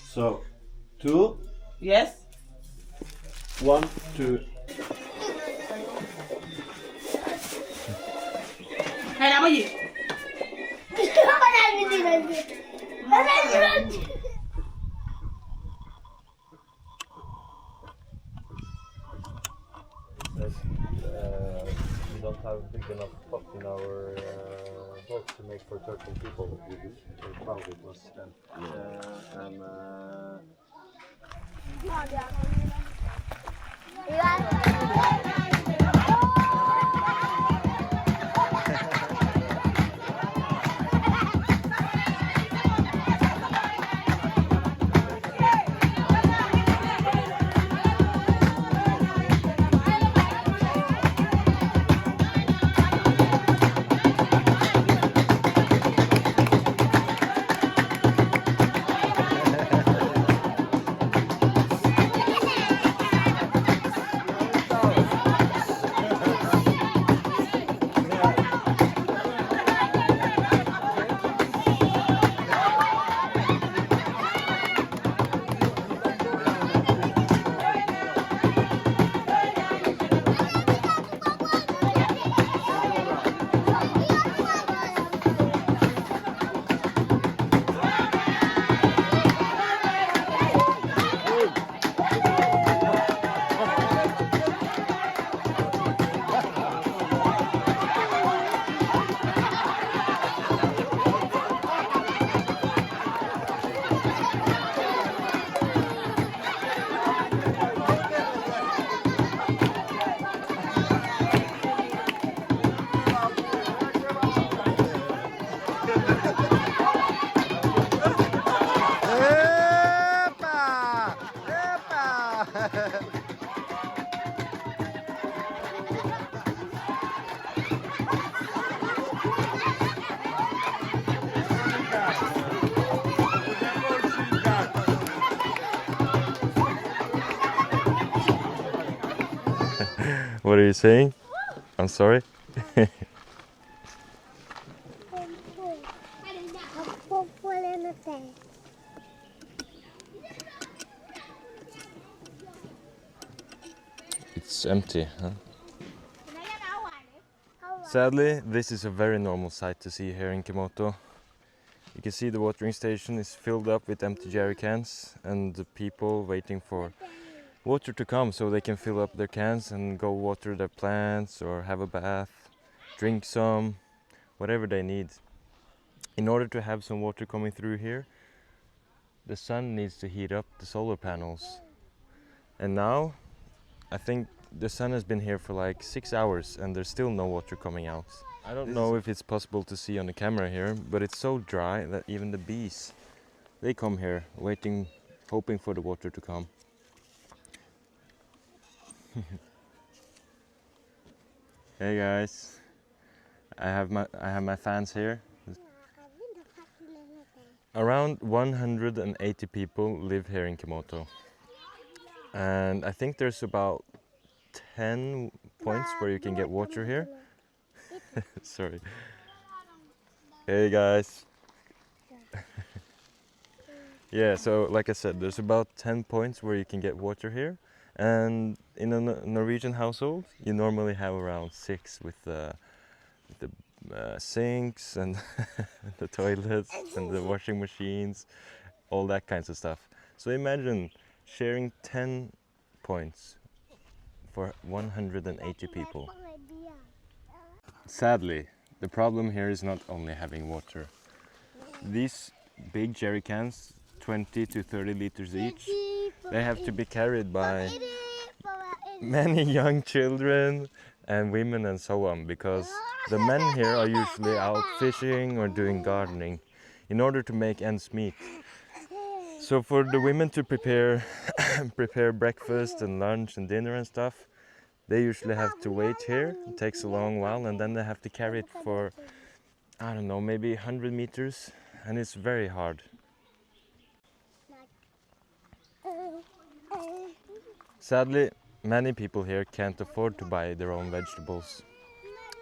So, 2, Yes. 1, 2. Hey, how are you? We don't have big enough pot in our boat to make for 13 people. We found it was What are you saying? I'm sorry. It's empty, huh? Sadly, this is a very normal sight to see here in Komodo. You can see the watering station is filled up with empty jerry cans and the people waiting for water to come so they can fill up their cans and go water their plants or have a bath, drink some, whatever they need. In order to have some water coming through here, the sun needs to heat up the solar panels. And now, I think the sun has been here for like 6 hours and there's still no water coming out. I don't know if it's possible to see on the camera here, but it's so dry that even the bees, they come here waiting, hoping for the water to come. Hey guys, I have my fans here. Around 180 people live here in Komodo, and I think there's about 10 points where you can get water here. Sorry. Hey guys. Yeah, so like I said, there's about 10 points where you can get water here. And in a Norwegian household, you normally have around 6 with the sinks and the toilets and the washing machines, all that kinds of stuff. So imagine sharing 10 points for 180 people. Sadly, the problem here is not only having water. These big jerry cans, 20 to 30 liters each, they have to be carried by many young children and women and so on, because the men here are usually out fishing or doing gardening in order to make ends meet. So for the women to prepare breakfast and lunch and dinner and stuff, they usually have to wait here. It takes a long while, and then they have to carry it for, I don't know, maybe 100 meters, and it's very hard. Sadly, many people here can't afford to buy their own vegetables.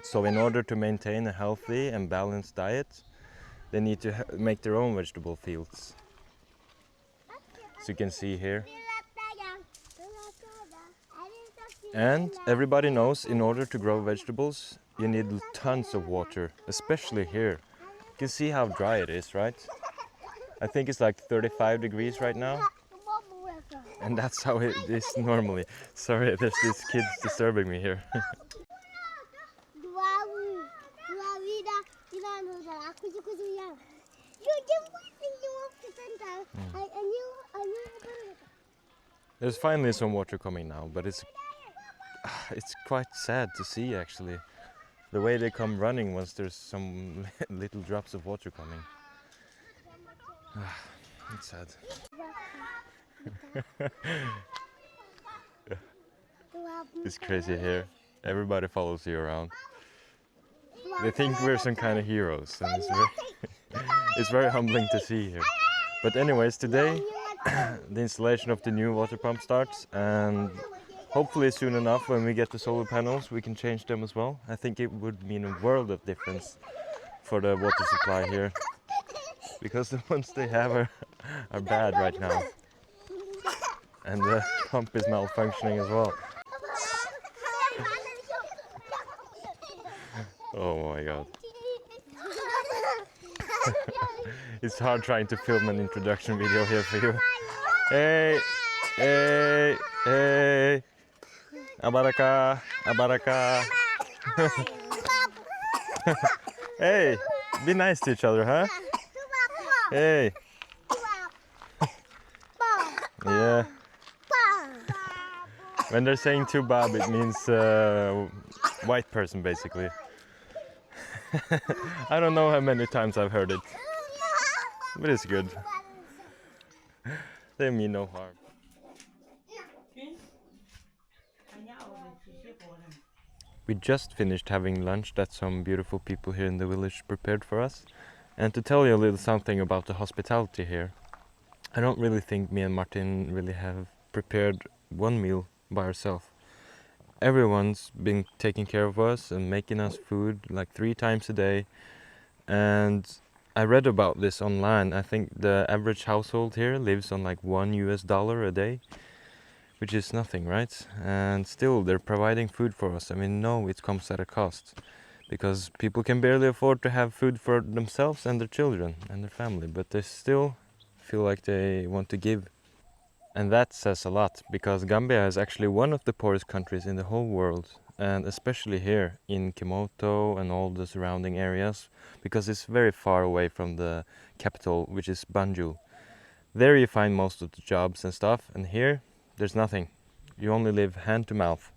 So in order to maintain a healthy and balanced diet, they need to make their own vegetable fields. So you can see here. And everybody knows in order to grow vegetables, you need tons of water, especially here. You can see how dry it is, right? I think it's like 35 degrees right now. And that's how it is normally. Sorry, there's these kids disturbing me here. There's finally some water coming now, but it's quite sad to see actually. The way they come running once there's some little drops of water coming. It's sad. It's crazy here. Everybody follows you around. They think we're some kind of heroes, and it's very humbling to see here. But anyways, today the installation of the new water pump starts, and hopefully soon enough when we get the solar panels we can change them as well. I think it would mean a world of difference for the water supply here, because the ones they have are bad right now, and the pump is malfunctioning as well. Oh my god. It's hard trying to film an introduction video here for you. Hey, hey, hey. Abaraka, abaraka. Hey, be nice to each other, huh? Hey. Yeah. When they're saying to Bob, it means white person, basically. I don't know how many times I've heard it, but it's good. They mean no harm. We just finished having lunch that some beautiful people here in the village prepared for us. And to tell you a little something about the hospitality here, I don't really think me and Martin really have prepared one meal by ourselves. Everyone's been taking care of us and making us food like 3 times a day. And I read about this online. I think the average household here lives on like $1 a day, which is nothing, right? And still they're providing food for us. I mean, no, it comes at a cost, because people can barely afford to have food for themselves and their children and their family, but they still feel like they want to give. And that says a lot, because Gambia is actually one of the poorest countries in the whole world, and especially here in Kimoto and all the surrounding areas, because it's very far away from the capital, which is Banjul. There you find most of the jobs and stuff, and here there's nothing. You only live hand to mouth.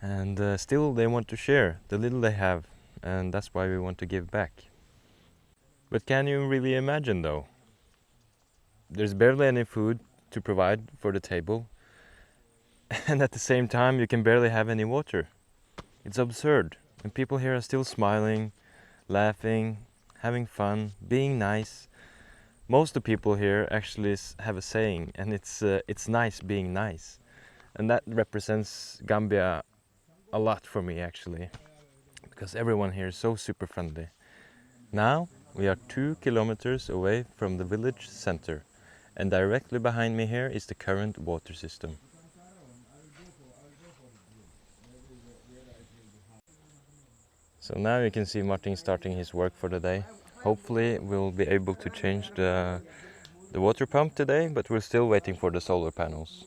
And still they want to share the little they have, and that's why we want to give back. But can you really imagine though? There's barely any food to provide for the table, and at the same time you can barely have any water. It's absurd, and people here are still smiling, laughing, having fun, being nice. Most of the people here actually have a saying, and it's nice being nice, and that represents Gambia a lot for me actually, because everyone here is so super friendly. Now we are 2 kilometers away from the village center, and directly behind me here is the current water system. So now you can see Martin starting his work for the day. Hopefully we'll be able to change the water pump today, but we're still waiting for the solar panels.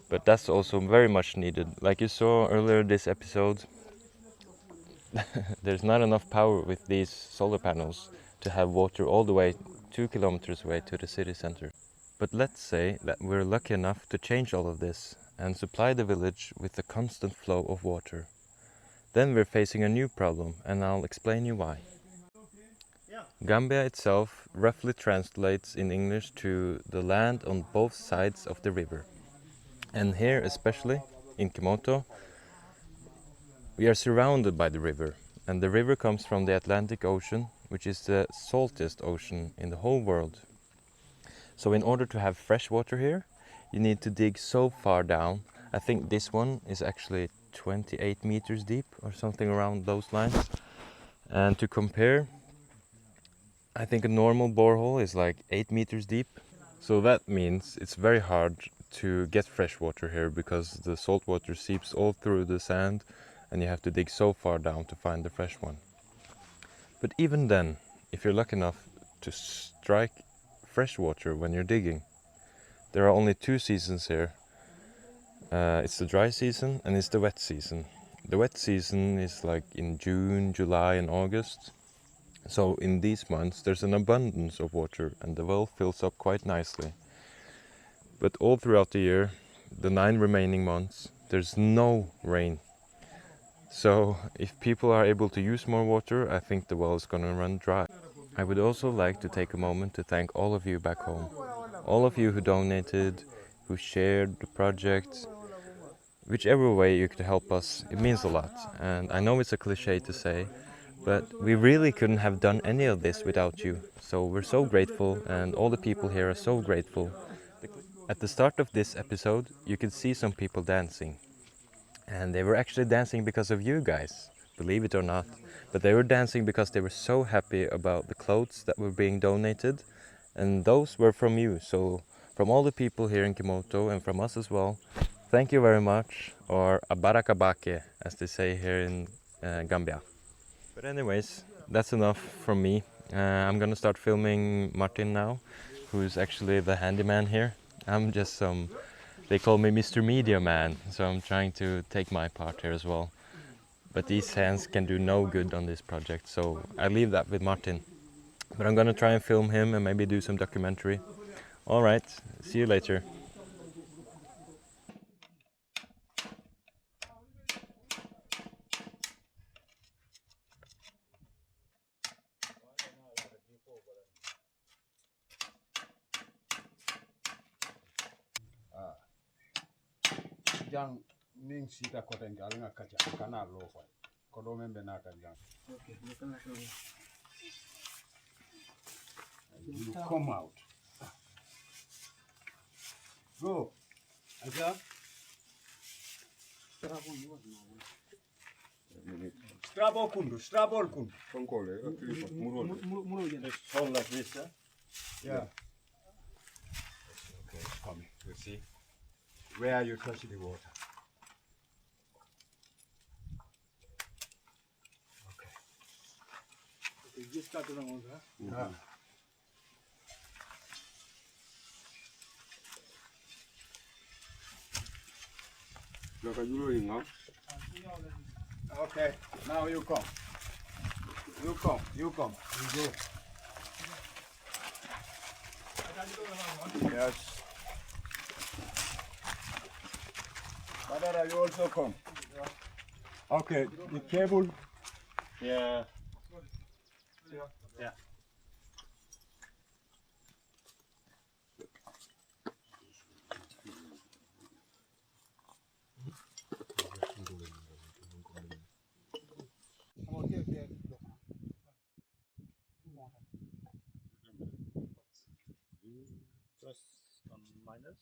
But that's also very much needed. Like you saw earlier this episode, there's not enough power with these solar panels to have water all the way 2 kilometers away to the city center. But let's say that we're lucky enough to change all of this and supply the village with a constant flow of water. Then we're facing a new problem, and I'll explain you why. Gambia itself roughly translates in English to the land on both sides of the river. And here, especially in Kimoto, we are surrounded by the river, and the river comes from the Atlantic Ocean, which is the saltiest ocean in the whole world. So in order to have fresh water here, you need to dig so far down. I think this one is actually 28 meters deep or something around those lines. And to compare, I think a normal borehole is like 8 meters deep. So that means it's very hard to get fresh water here because the salt water seeps all through the sand and you have to dig so far down to find the fresh one. But even then, if you're lucky enough to strike fresh water when you're digging, there are only 2 seasons here. It's the dry season and it's the wet season. The wet season is like in June, July and August. So in these months there's an abundance of water and the well fills up quite nicely. But all throughout the year, the 9 remaining months, there's no rain. So if people are able to use more water, I think the well is gonna run dry. I would also like to take a moment to thank all of you back home. All of you who donated, who shared the project. Whichever way you could help us, it means a lot. And I know it's a cliche to say, but we really couldn't have done any of this without you. So we're so grateful and all the people here are so grateful. At the start of this episode, you could see some people dancing. And they were actually dancing because of you guys, believe it or not. But they were dancing because they were so happy about the clothes that were being donated. And those were from you. So from all the people here in Kimoto and from us as well, thank you very much, or abarakabake, as they say here in Gambia. But anyways, that's enough from me. I'm gonna start filming Martin now, who's actually the handyman here. I'm just they call me Mr. Media Man, so I'm trying to take my part here as well. But these hands can do no good on this project, so I leave that with Martin. But I'm gonna try and film him and maybe do some documentary. Alright, see you later. Jang ning sita ko ten gal nga kacha kana lo fa ko do membe na tan jang okay you come out go aja strabo kundu konkole muro just hold like this yeah okay it's coming you see where you touch the water. Okay. Okay, just start around, huh? Yeah. Okay, now you come. You go. Yes. Badara, you also come. Okay, the cable. Yeah. Yeah. Plus minus.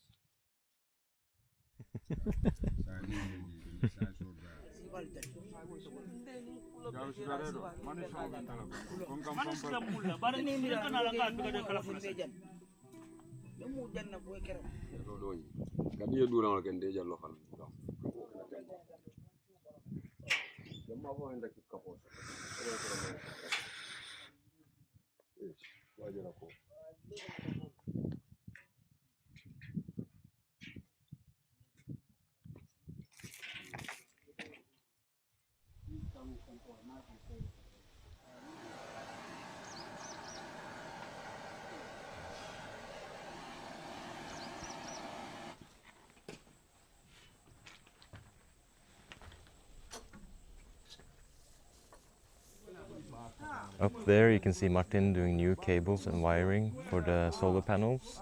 Up there you can see Martin doing new cables and wiring for the solar panels.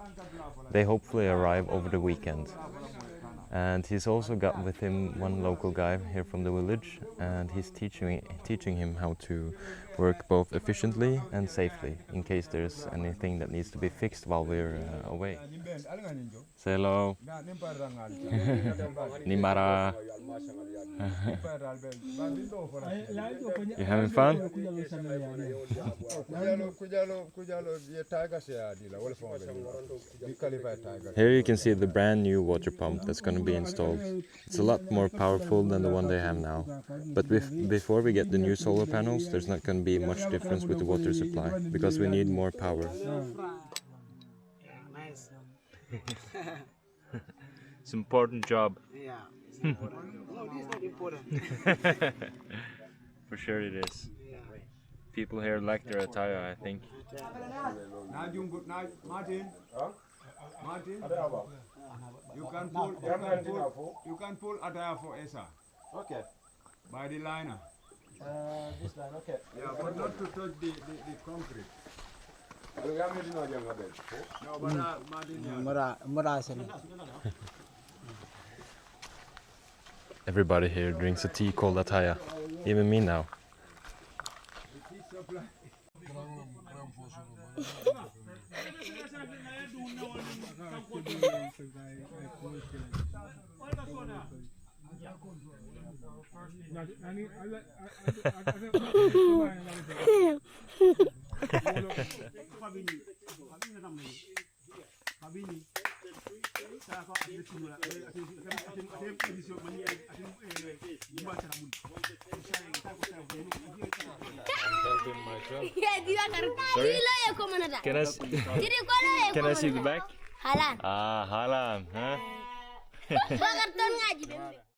They hopefully arrive over the weekend. And he's also got with him one local guy here from the village, and he's teaching him how to work both efficiently and safely in case there's anything that needs to be fixed while we're away. Say hello. Nimara. You having fun? Here you can see the brand new water pump that's going to be installed. It's a lot more powerful than the one they have now. But before we get the new solar panels, there's not going to be much difference with the water supply because we need more power. Nice. It's an important job. Yeah. No, this is not important. For sure it is. Yeah. People here like their attire, I think. Martin. Martin. You can pull attire for Esa. Okay. By the liner. This line, okay. Yeah, but not to touch the concrete. No, but Martin. Everybody here drinks a tea called ataya. Even me now. Can I see the back? Halan. Ah, Halan, huh?